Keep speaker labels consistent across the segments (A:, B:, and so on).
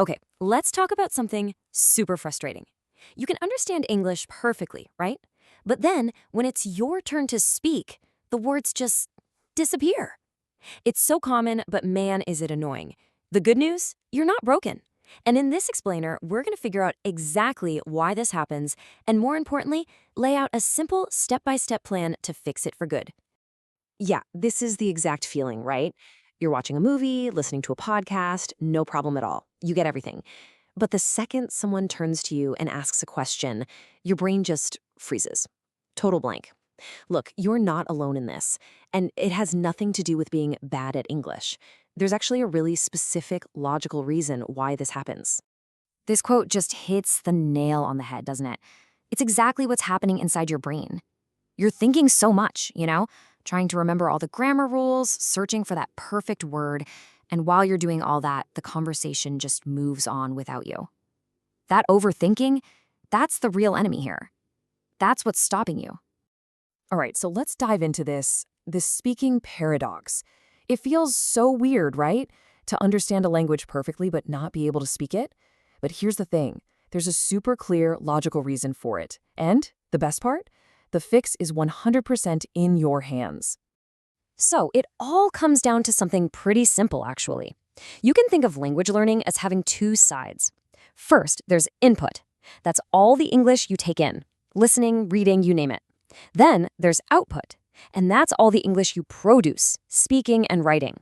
A: Okay, let's talk about something super frustrating. You can understand English perfectly, right? But then, when it's your turn to speak, the words just disappear. It's so common, but man, is it annoying. The good news? You're not broken. And in this explainer, we're going to figure out exactly why this happens, and more importantly, lay out a simple step-by-step plan to fix it for good. Yeah, this is the exact feeling, right? You're watching a movie, listening to a podcast, no problem at all. You get everything. But the second someone turns to you and asks a question, your brain just freezes. Total blank. Look, you're not alone in this, and it has nothing to do with being bad at English. There's actually a really specific, logical reason why this happens. This quote just hits the nail on the head, doesn't it? It's exactly what's happening inside your brain. You're thinking so much, trying to remember all the grammar rules, searching for that perfect word, and while you're doing all that, the conversation just moves on without you. That overthinking, that's the real enemy here. That's what's stopping you.
B: All right, so let's dive into this speaking paradox. It feels so weird, right? To understand a language perfectly but not be able to speak it. But here's the thing. There's a super clear, logical reason for it. And the best part? The fix is 100% in your hands.
A: So it all comes down to something pretty simple, actually. You can think of language learning as having two sides. First, there's input. That's all the English you take in. Listening, reading, you name it. Then there's output, and that's all the English you produce, speaking and writing.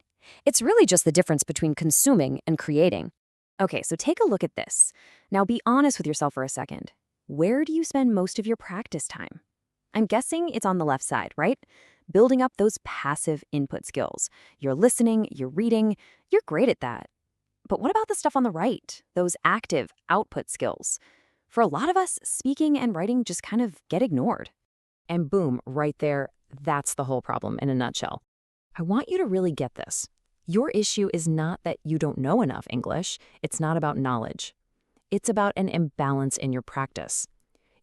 A: It's really just the difference between consuming and creating. Okay, so take a look at this. Now be honest with yourself for a second. Where do you spend most of your practice time? I'm guessing it's on the left side, right? Building up those passive input skills. You're listening, you're reading, you're great at that. But what about the stuff on the right, those active output skills? For a lot of us, speaking and writing just kind of get ignored. And boom, right there, that's the whole problem in a nutshell. I want you to really get this. Your issue is not that you don't know enough English. It's not about knowledge. It's about an imbalance in your practice.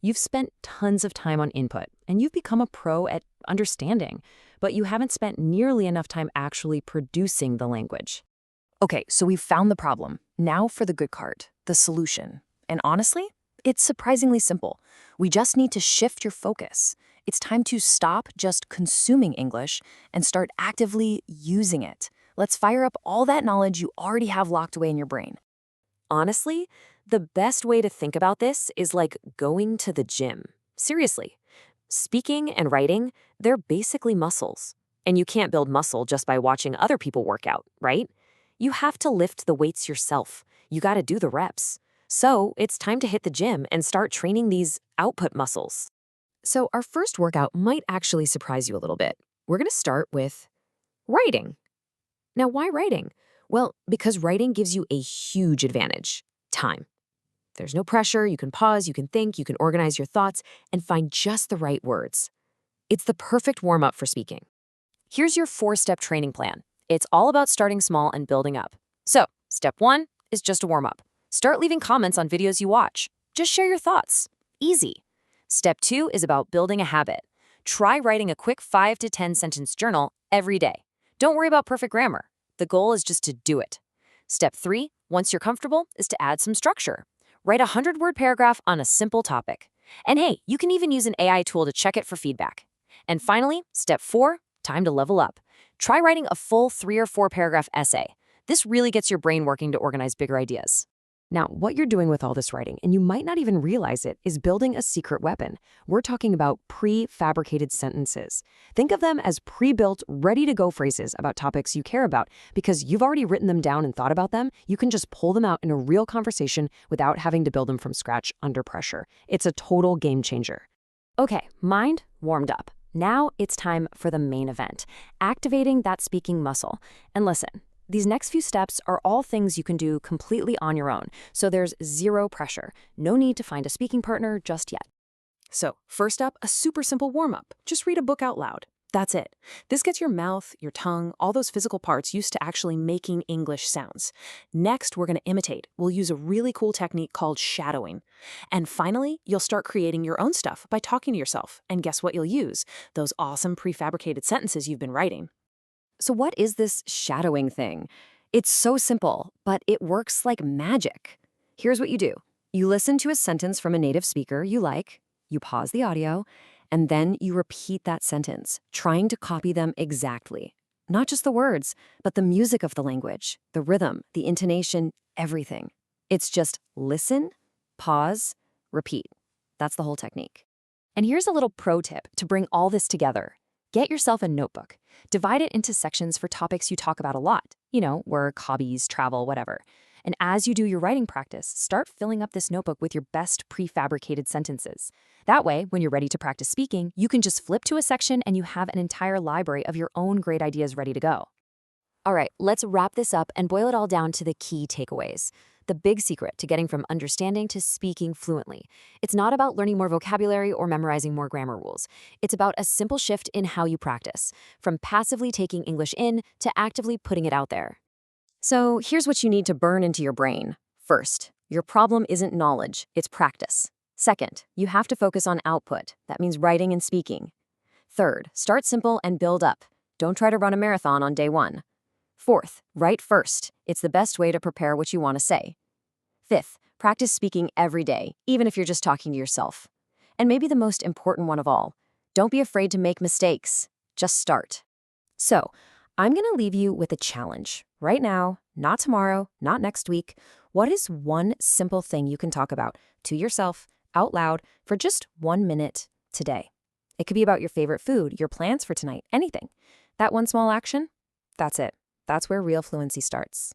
A: You've spent tons of time on input, and you've become a pro at understanding, but you haven't spent nearly enough time actually producing the language. Okay, so we've found the problem. Now for the good part, the solution. And honestly, it's surprisingly simple. We just need to shift your focus. It's time to stop just consuming English and start actively using it. Let's fire up all that knowledge you already have locked away in your brain. Honestly, the best way to think about this is like going to the gym. Seriously. Speaking and writing, they're basically muscles. And you can't build muscle just by watching other people work out, right? You have to lift the weights yourself. You got to do the reps. So it's time to hit the gym and start training these output muscles. So our first workout might actually surprise you a little bit. We're going to start with writing. Now, why writing? Well, because writing gives you a huge advantage: time. There's no pressure, you can pause, you can think, you can organize your thoughts, and find just the right words. It's the perfect warm-up for speaking. Here's your 4-step training plan. It's all about starting small and building up. So, step 1 is just a warm-up. Start leaving comments on videos you watch. Just share your thoughts. Easy. Step 2 is about building a habit. Try writing a quick 5 to 10 sentence journal every day. Don't worry about perfect grammar. The goal is just to do it. Step 3, once you're comfortable, is to add some structure. Write a 100-word paragraph on a simple topic. And hey, you can even use an AI tool to check it for feedback. And finally, step 4, time to level up. Try writing a full 3 or 4 paragraph essay. This really gets your brain working to organize bigger ideas. Now, what you're doing with all this writing, and you might not even realize it, is building a secret weapon. We're talking about prefabricated sentences. Think of them as pre-built, ready-to-go phrases about topics you care about. Because you've already written them down and thought about them, you can just pull them out in a real conversation without having to build them from scratch under pressure. It's a total game changer. Okay, mind warmed up. Now it's time for the main event, activating that speaking muscle. And listen, these next few steps are all things you can do completely on your own, so there's zero pressure. No need to find a speaking partner just yet. So, first up, a super simple warm-up. Just read a book out loud. That's it. This gets your mouth, your tongue, all those physical parts used to actually making English sounds. Next, we're going to imitate. We'll use a really cool technique called shadowing. And finally, you'll start creating your own stuff by talking to yourself. And guess what you'll use? Those awesome prefabricated sentences you've been writing. So what is this shadowing thing? It's so simple, but it works like magic. Here's what you do. You listen to a sentence from a native speaker you like, you pause the audio, and then you repeat that sentence, trying to copy them exactly. Not just the words, but the music of the language, the rhythm, the intonation, everything. It's just listen, pause, repeat. That's the whole technique. And here's a little pro tip to bring all this together. Get yourself a notebook. Divide it into sections for topics you talk about a lot. Work, hobbies, travel, whatever. And as you do your writing practice, start filling up this notebook with your best prefabricated sentences. That way, when you're ready to practice speaking, you can just flip to a section and you have an entire library of your own great ideas ready to go. All right, let's wrap this up and boil it all down to the key takeaways. The big secret to getting from understanding to speaking fluently. It's not about learning more vocabulary or memorizing more grammar rules. It's about a simple shift in how you practice, from passively taking English in to actively putting it out there. So here's what you need to burn into your brain. First, your problem isn't knowledge, it's practice. Second, you have to focus on output. That means writing and speaking. Third, start simple and build up. Don't try to run a marathon on day one. Fourth, write first. It's the best way to prepare what you want to say. Fifth, practice speaking every day, even if you're just talking to yourself. And maybe the most important one of all, don't be afraid to make mistakes. Just start. So, I'm going to leave you with a challenge. Right now, not tomorrow, not next week. What is one simple thing you can talk about to yourself, out loud, for just 1 minute today? It could be about your favorite food, your plans for tonight, anything. That one small action? That's it. That's where real fluency starts.